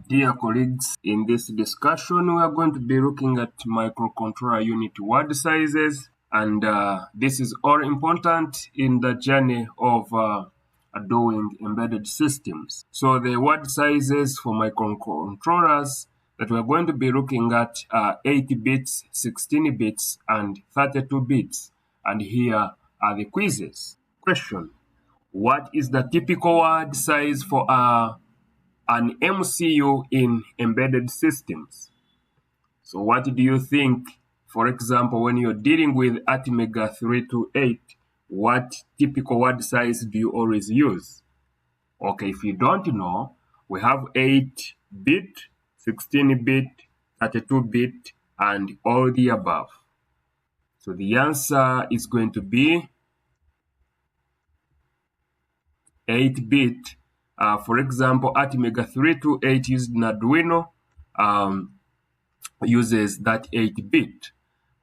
Dear colleagues, in this discussion, we are going to be looking at microcontroller unit word sizes, and this is all important in the journey of doing embedded systems. So the word sizes for microcontrollers that we're going to be looking at are 8 bits, 16 bits, and 32 bits. And here are the quizzes. Question: what is the typical word size for an MCU in embedded systems? So what do you think, for example, when you're dealing with Atmega 328, what typical word size do you always use? Okay, if you don't know, we have 8-bit, 16-bit, 32-bit, and all the above. So the answer is going to be 8-bit. For example, Atmega 328 used in Arduino uses that 8-bit.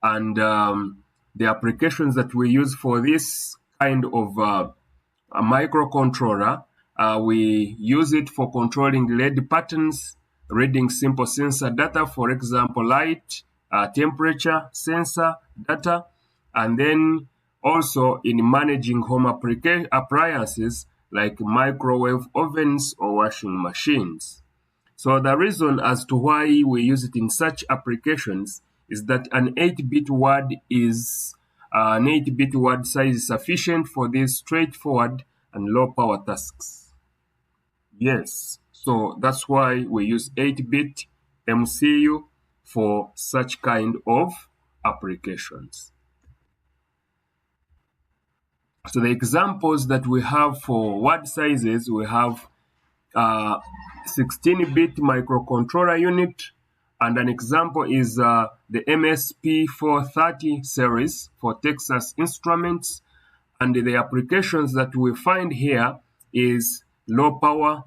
And the applications that we use for this kind of a microcontroller, we use it for controlling LED patterns, reading simple sensor data, for example, light, temperature sensor data, and then also in managing home appliances like microwave ovens or washing machines. So the reason as to why we use it in such applications is that an 8-bit word size is sufficient for these straightforward and low power tasks. Yes, so that's why we use 8-bit MCU for such kind of applications. So the examples that we have for word sizes, we have 16-bit microcontroller unit, and an example is the MSP430 series for Texas Instruments. And the applications that we find here is low power,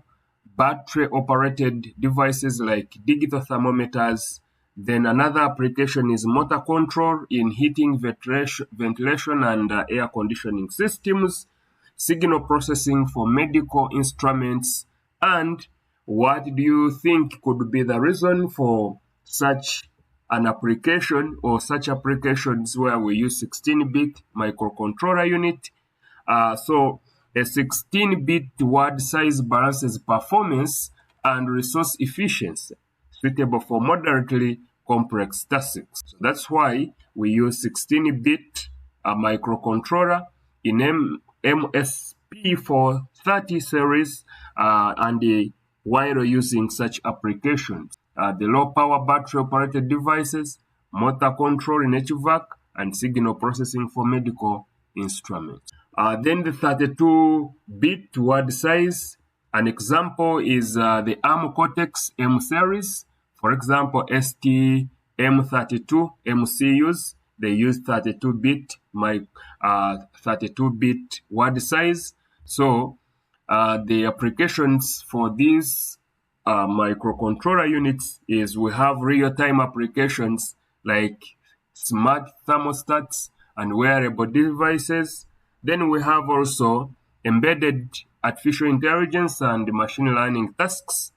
battery operated devices like digital thermometers. Then another application is motor control in heating, ventilation and air conditioning systems, signal processing for medical instruments. And what do you think could be the reason for such an application or such applications where we use 16-bit microcontroller unit? So a 16-bit word size balances performance and resource efficiency, suitable for moderately complex tasks. So that's why we use 16-bit microcontroller in MSP430 series and while using such applications. The low power battery operated devices, motor control in HVAC, and signal processing for medical instruments. Then the 32-bit word size. An example is the ARM Cortex M series. For example, STM32 MCUs, they use 32-bit word size. So the applications for these microcontroller units is we have real-time applications like smart thermostats and wearable devices. Then we have also embedded artificial intelligence and machine learning tasks,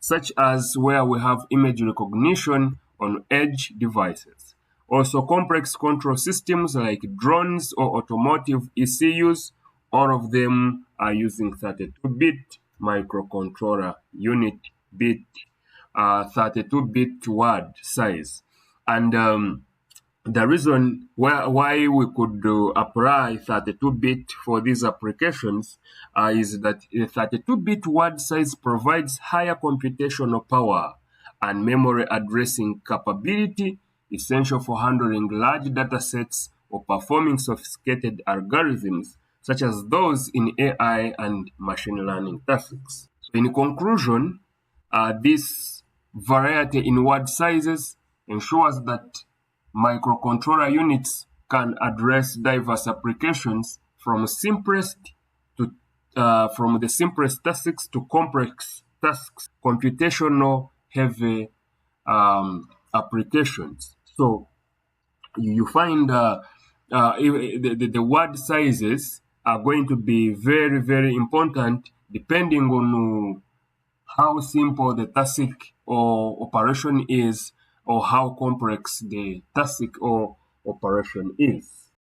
such as where we have image recognition on edge devices. Also complex control systems like drones or automotive ECUs, all of them are using 32-bit microcontroller unit 32-bit word size. And the reason why we could apply 32-bit for these applications is that the 32-bit word size provides higher computational power and memory addressing capability, essential for handling large data sets or performing sophisticated algorithms, such as those in AI and machine learning tasks. In conclusion, this variety in word sizes ensures that microcontroller units can address diverse applications from the simplest tasks to complex tasks, computational heavy applications. So you find the word sizes are going to be very, very important depending on how simple the TASIC or operation is, or how complex the TASIC or operation is.